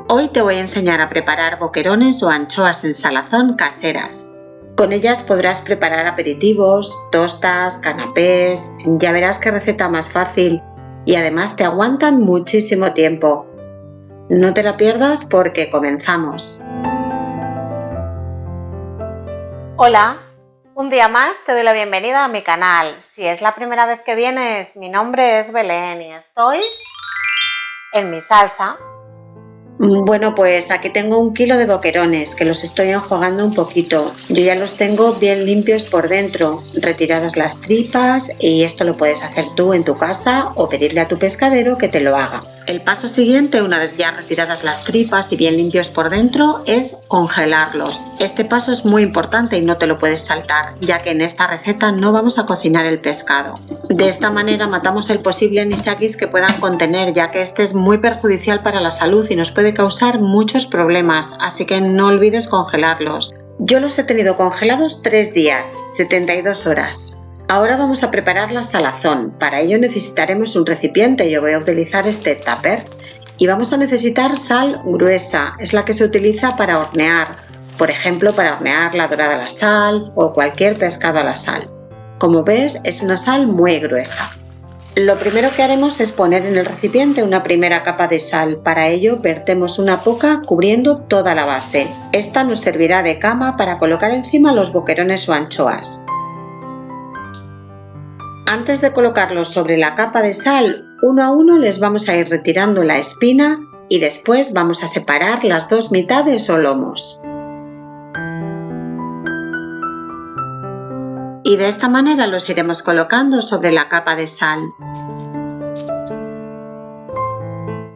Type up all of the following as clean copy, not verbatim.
Hoy te voy a enseñar a preparar boquerones o anchoas en salazón caseras. Con ellas podrás preparar aperitivos, tostas, canapés. Ya verás qué receta más fácil y además te aguantan muchísimo tiempo. No te la pierdas porque comenzamos. Hola, un día más te doy la bienvenida a mi canal. Si es la primera vez que vienes, mi nombre es Belén y estoy en mi salsa. Bueno, pues aquí tengo 1 kilo de boquerones que los estoy enjuagando un poquito. Yo ya los tengo bien limpios por dentro, retiradas las tripas, y esto lo puedes hacer tú en tu casa o pedirle a tu pescadero que te lo haga. El paso siguiente, una vez ya retiradas las tripas y bien limpios por dentro, es congelarlos. Este paso es muy importante y no te lo puedes saltar, ya que en esta receta no vamos a cocinar el pescado. De esta manera matamos el posible anisakis que puedan contener, ya que este es muy perjudicial para la salud y nos puede causar muchos problemas, así que no olvides congelarlos. Yo los he tenido congelados 3 días, 72 horas. Ahora vamos a preparar la salazón. Para ello necesitaremos un recipiente, yo voy a utilizar este tupper, y vamos a necesitar sal gruesa, es la que se utiliza para hornear, por ejemplo para hornear la dorada a la sal o cualquier pescado a la sal. Como ves, es una sal muy gruesa. Lo primero que haremos es poner en el recipiente una primera capa de sal. Para ello vertemos una poca cubriendo toda la base. Esta nos servirá de cama para colocar encima los boquerones o anchoas. Antes de colocarlos sobre la capa de sal, uno a uno les vamos a ir retirando la espina y después vamos a separar las 2 mitades o lomos. Y de esta manera los iremos colocando sobre la capa de sal.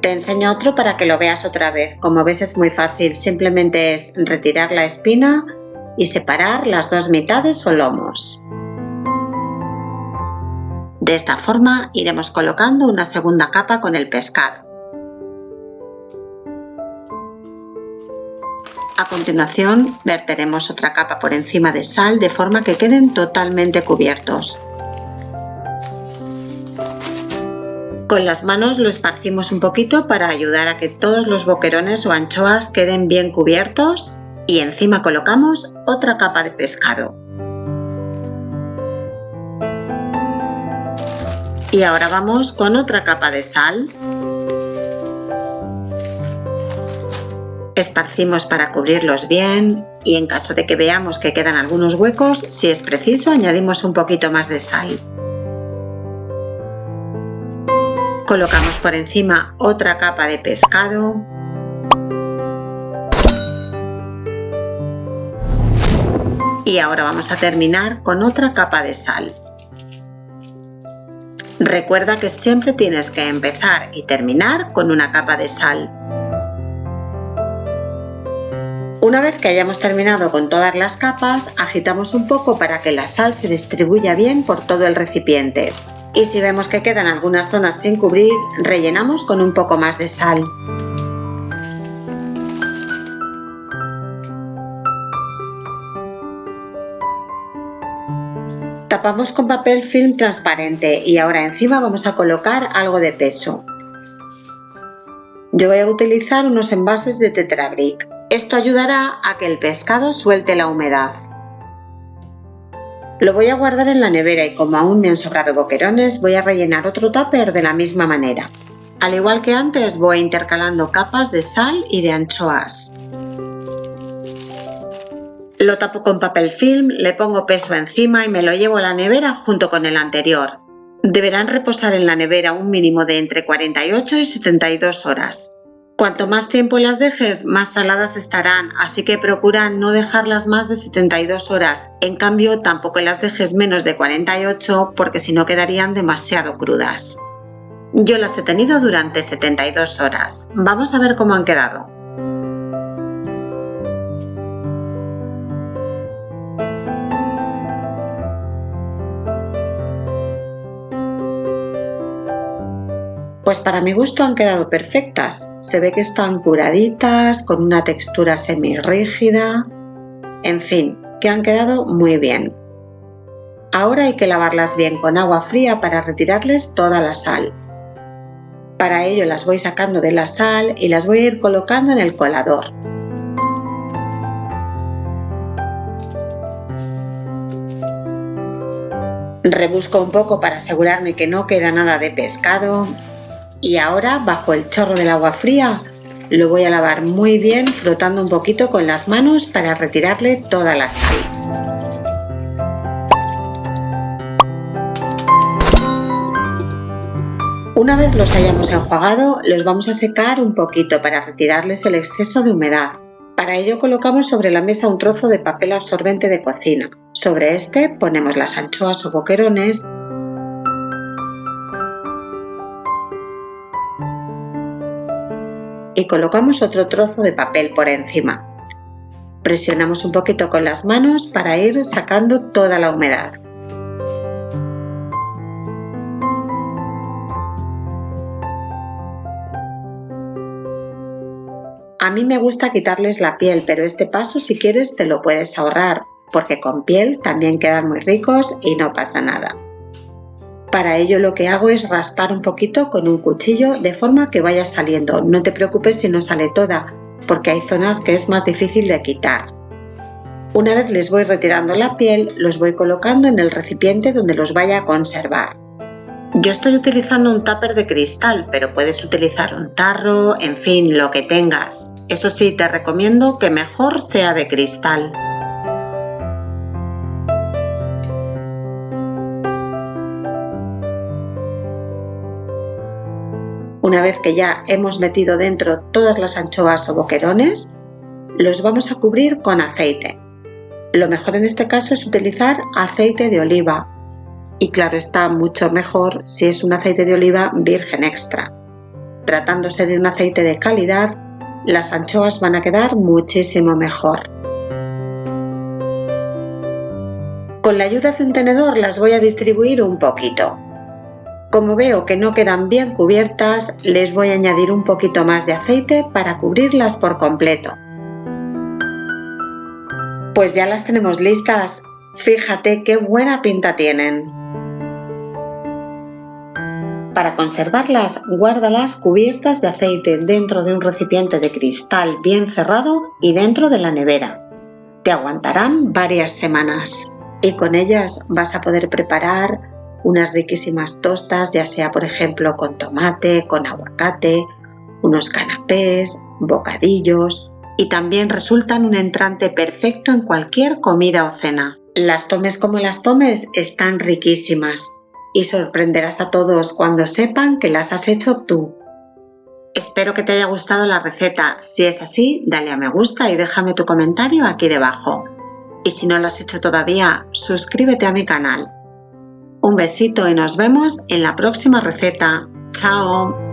Te enseño otro para que lo veas otra vez. Como ves es muy fácil, simplemente es retirar la espina y separar las 2 mitades o lomos. De esta forma iremos colocando una segunda capa con el pescado. A continuación verteremos otra capa por encima de sal de forma que queden totalmente cubiertos. Con las manos lo esparcimos un poquito para ayudar a que todos los boquerones o anchoas queden bien cubiertos y encima colocamos otra capa de pescado. Y ahora vamos con otra capa de sal. Esparcimos para cubrirlos bien y en caso de que veamos que quedan algunos huecos, si es preciso, añadimos un poquito más de sal. Colocamos por encima otra capa de pescado. Y ahora vamos a terminar con otra capa de sal. Recuerda que siempre tienes que empezar y terminar con una capa de sal. Una vez que hayamos terminado con todas las capas, agitamos un poco para que la sal se distribuya bien por todo el recipiente. Y si vemos que quedan algunas zonas sin cubrir, rellenamos con un poco más de sal. Tapamos con papel film transparente y ahora encima vamos a colocar algo de peso. Yo voy a utilizar unos envases de Tetra Brick. Esto ayudará a que el pescado suelte la humedad. Lo voy a guardar en la nevera y como aún me han sobrado boquerones, voy a rellenar otro tupper de la misma manera. Al igual que antes, voy intercalando capas de sal y de anchoas. Lo tapo con papel film, le pongo peso encima y me lo llevo a la nevera junto con el anterior. Deberán reposar en la nevera un mínimo de entre 48 y 72 horas. Cuanto más tiempo las dejes, más saladas estarán, así que procura no dejarlas más de 72 horas. En cambio, tampoco las dejes menos de 48 porque si no quedarían demasiado crudas. Yo las he tenido durante 72 horas. Vamos a ver cómo han quedado. Pues para mi gusto han quedado perfectas. Se ve que están curaditas, con una textura semirrígida. En fin, que han quedado muy bien. Ahora hay que lavarlas bien con agua fría para retirarles toda la sal. Para ello las voy sacando de la sal y las voy a ir colocando en el colador. Rebusco un poco para asegurarme que no queda nada de pescado y ahora bajo el chorro del agua fría lo voy a lavar muy bien frotando un poquito con las manos para retirarle toda la sal. Una vez los hayamos enjuagado, los vamos a secar un poquito para retirarles el exceso de humedad. Para ello colocamos sobre la mesa un trozo de papel absorbente de cocina. Sobre este ponemos las anchoas o boquerones y colocamos otro trozo de papel por encima. Presionamos un poquito con las manos para ir sacando toda la humedad. A mí me gusta quitarles la piel, pero este paso si quieres te lo puedes ahorrar, porque con piel también quedan muy ricos y no pasa nada. Para ello lo que hago es raspar un poquito con un cuchillo de forma que vaya saliendo. No te preocupes si no sale toda, porque hay zonas que es más difícil de quitar. Una vez les voy retirando la piel, los voy colocando en el recipiente donde los vaya a conservar. Yo estoy utilizando un tupper de cristal, pero puedes utilizar un tarro, en fin, lo que tengas. Eso sí, te recomiendo que mejor sea de cristal. Una vez que ya hemos metido dentro todas las anchoas o boquerones, los vamos a cubrir con aceite. Lo mejor en este caso es utilizar aceite de oliva. Y claro, está mucho mejor si es un aceite de oliva virgen extra. Tratándose de un aceite de calidad, las anchoas van a quedar muchísimo mejor. Con la ayuda de un tenedor las voy a distribuir un poquito. Como veo que no quedan bien cubiertas, les voy a añadir un poquito más de aceite para cubrirlas por completo. Pues ya las tenemos listas. Fíjate qué buena pinta tienen. Para conservarlas, guárdalas cubiertas de aceite dentro de un recipiente de cristal bien cerrado y dentro de la nevera. Te aguantarán varias semanas y con ellas vas a poder preparar unas riquísimas tostas, ya sea por ejemplo con tomate, con aguacate, unos canapés, bocadillos y también resultan un entrante perfecto en cualquier comida o cena. Las tomes como las tomes, están riquísimas y sorprenderás a todos cuando sepan que las has hecho tú. Espero que te haya gustado la receta. Si es así, dale a me gusta y déjame tu comentario aquí debajo. Y si no lo has hecho todavía, suscríbete a mi canal. Un besito y nos vemos en la próxima receta. ¡Chao!